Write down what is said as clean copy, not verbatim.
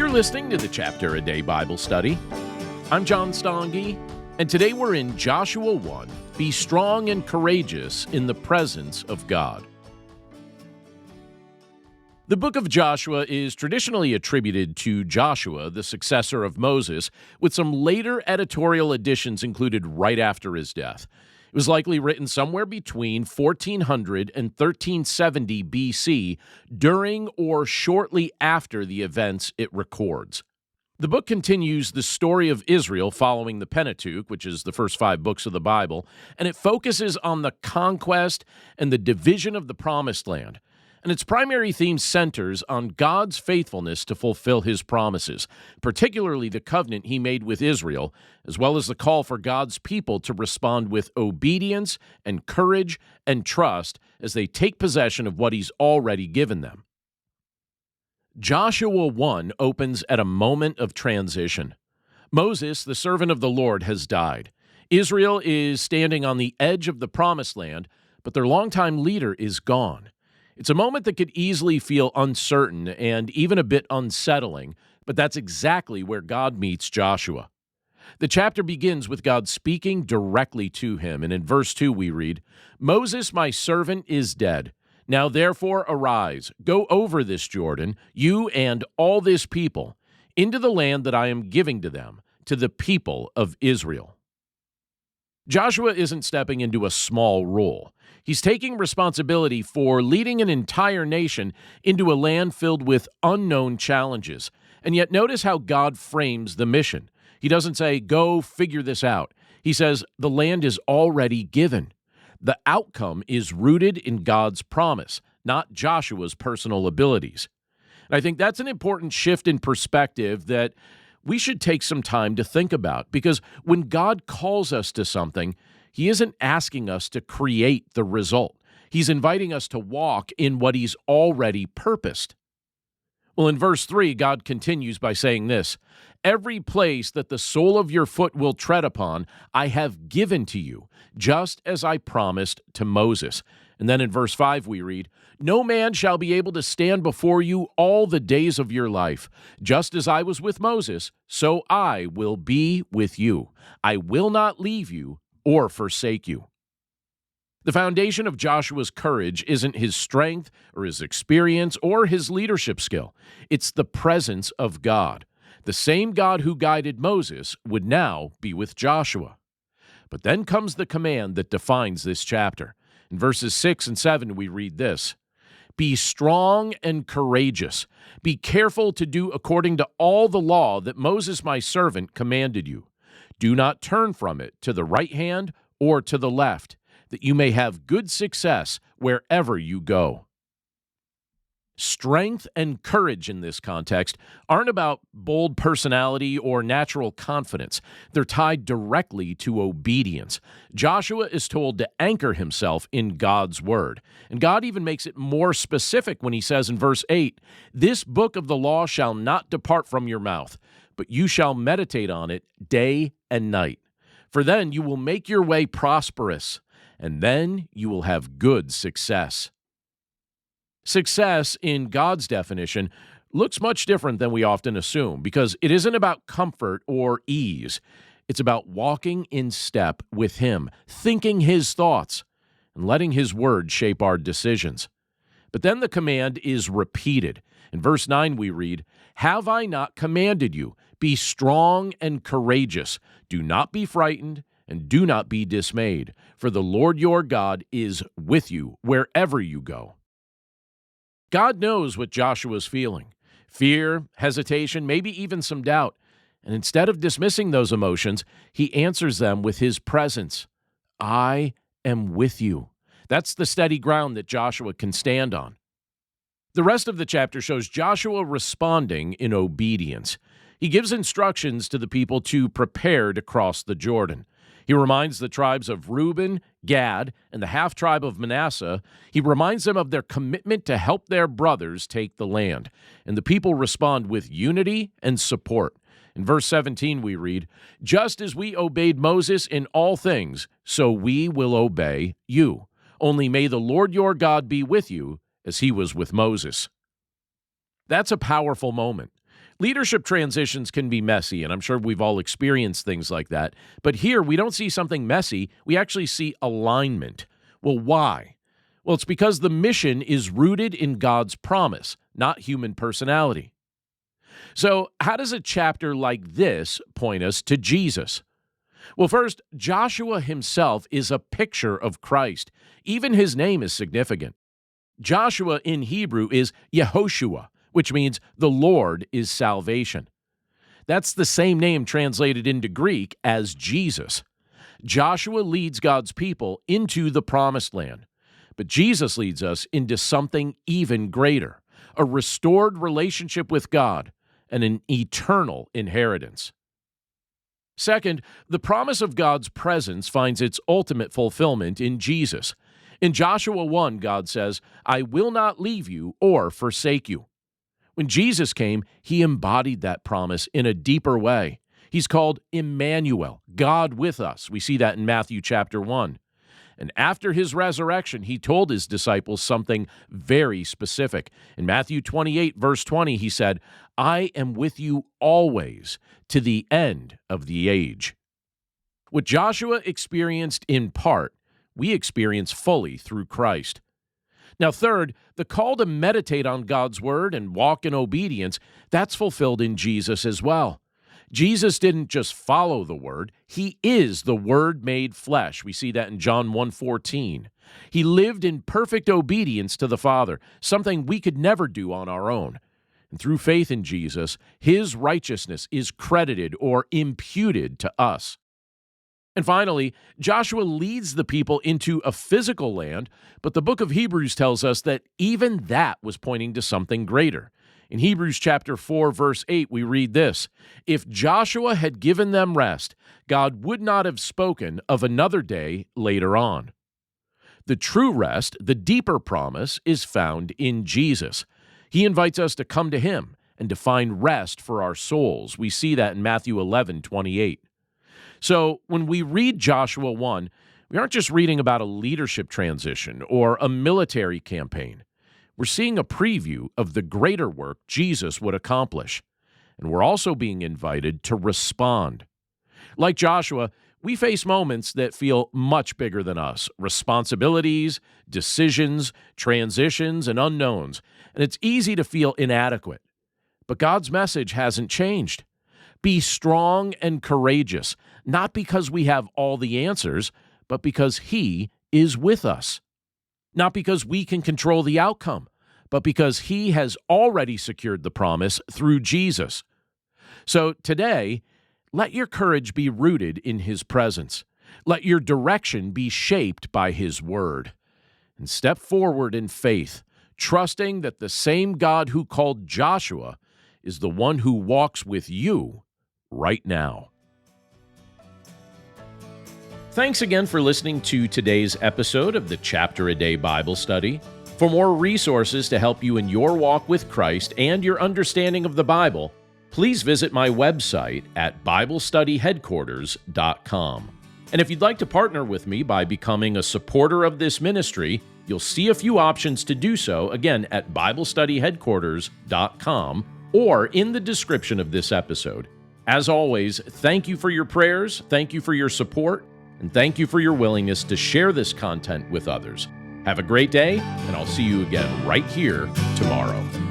You're listening to the Chapter a Day Bible Study. I'm John Stange, and today we're in Joshua 1, Be strong and courageous in the presence of God. The book of Joshua is traditionally attributed to Joshua, the successor of Moses, with some later editorial additions included right after his death. It was likely written somewhere between 1400 and 1370 BC, during or shortly after the events it records. The book continues the story of Israel following the Pentateuch, which is the first 5 books of the Bible, and it focuses on the conquest and the division of the Promised Land. And its primary theme centers on God's faithfulness to fulfill his promises, particularly the covenant he made with Israel, as well as the call for God's people to respond with obedience and courage and trust as they take possession of what he's already given them. Joshua 1 opens at a moment of transition. Moses, the servant of the Lord, has died. Israel is standing on the edge of the Promised Land, but their longtime leader is gone. It's a moment that could easily feel uncertain and even a bit unsettling, but that's exactly where God meets Joshua. The chapter begins with God speaking directly to him, and in verse 2 we read, "Moses, my servant, is dead. Now therefore arise, go over this Jordan, you and all this people, into the land that I am giving to them, to the people of Israel." Joshua isn't stepping into a small role. He's taking responsibility for leading an entire nation into a land filled with unknown challenges. And yet notice how God frames the mission. He doesn't say, go figure this out. He says, the land is already given. The outcome is rooted in God's promise, not Joshua's personal abilities. And I think that's an important shift in perspective that we should take some time to think about, because when God calls us to something, he isn't asking us to create the result. He's inviting us to walk in what he's already purposed. Well, in verse 3, God continues by saying this, "Every place that the sole of your foot will tread upon, I have given to you, just as I promised to Moses." And then in verse 5 we read, "No man shall be able to stand before you all the days of your life. Just as I was with Moses, so I will be with you. I will not leave you or forsake you." The foundation of Joshua's courage isn't his strength or his experience or his leadership skill. It's the presence of God. The same God who guided Moses would now be with Joshua. But then comes the command that defines this chapter. In verses 6 and 7, we read this, "Be strong and courageous. Be careful to do according to all the law that Moses my servant commanded you. Do not turn from it to the right hand or to the left, that you may have good success wherever you go." Strength and courage in this context aren't about bold personality or natural confidence. They're tied directly to obedience. Joshua is told to anchor himself in God's word. And God even makes it more specific when he says in verse 8, "This book of the law shall not depart from your mouth, but you shall meditate on it day and night. For then you will make your way prosperous, and then you will have good success." Success, in God's definition, looks much different than we often assume, because it isn't about comfort or ease. It's about walking in step with him, thinking his thoughts, and letting his word shape our decisions. But then the command is repeated. In verse 9 we read, "Have I not commanded you? Be strong and courageous. Do not be frightened, and do not be dismayed, for the Lord your God is with you wherever you go." God knows what Joshua's feeling. Fear, hesitation, maybe even some doubt. And instead of dismissing those emotions, he answers them with his presence. "I am with you." That's the steady ground that Joshua can stand on. The rest of the chapter shows Joshua responding in obedience. He gives instructions to the people to prepare to cross the Jordan. He reminds the tribes of Reuben, Gad, and the half-tribe of Manasseh. He reminds them of their commitment to help their brothers take the land. And the people respond with unity and support. In verse 17 we read, "Just as we obeyed Moses in all things, so we will obey you. Only may the Lord your God be with you, as he was with Moses." That's a powerful moment. Leadership transitions can be messy, and I'm sure we've all experienced things like that. But here, we don't see something messy. We actually see alignment. Well, why? Well, it's because the mission is rooted in God's promise, not human personality. So, how does a chapter like this point us to Jesus? Well, first, Joshua himself is a picture of Christ. Even his name is significant. Joshua in Hebrew is Yehoshua, which means the Lord is salvation. That's the same name translated into Greek as Jesus. Joshua leads God's people into the promised land, but Jesus leads us into something even greater, a restored relationship with God and an eternal inheritance. Second, the promise of God's presence finds its ultimate fulfillment in Jesus. In Joshua 1, God says, "I will not leave you or forsake you." When Jesus came, he embodied that promise in a deeper way. He's called Emmanuel, God with us. We see that in Matthew chapter 1. And after his resurrection, he told his disciples something very specific. In Matthew 28, verse 20, he said, "I am with you always to the end of the age." What Joshua experienced in part, we experience fully through Christ. Now, third, the call to meditate on God's word and walk in obedience, that's fulfilled in Jesus as well. Jesus didn't just follow the word, he is the word made flesh. We see that in John 1:14. He lived in perfect obedience to the Father, something we could never do on our own. And through faith in Jesus, his righteousness is credited or imputed to us. And finally, Joshua leads the people into a physical land, but the book of Hebrews tells us that even that was pointing to something greater. In Hebrews chapter 4, verse 8, we read this: "If Joshua had given them rest, God would not have spoken of another day later on." The true rest, the deeper promise, is found in Jesus. He invites us to come to him and to find rest for our souls. We see that in Matthew 11:28. So when we read Joshua 1, we aren't just reading about a leadership transition or a military campaign. We're seeing a preview of the greater work Jesus would accomplish. And we're also being invited to respond. Like Joshua, we face moments that feel much bigger than us: responsibilities, decisions, transitions, and unknowns. And it's easy to feel inadequate. But God's message hasn't changed. Be strong and courageous, not because we have all the answers, but because he is with us. Not because we can control the outcome, but because he has already secured the promise through Jesus. So today, let your courage be rooted in his presence. Let your direction be shaped by his word. And step forward in faith, trusting that the same God who called Joshua is the one who walks with you right now. Thanks again for listening to today's episode of the Chapter a Day Bible Study. For more resources to help you in your walk with Christ and your understanding of the Bible, please visit my website at BibleStudyHeadquarters.com. And if you'd like to partner with me by becoming a supporter of this ministry, you'll see a few options to do so, again, at BibleStudyHeadquarters.com or in the description of this episode. As always, thank you for your prayers, thank you for your support, and thank you for your willingness to share this content with others. Have a great day, and I'll see you again right here tomorrow.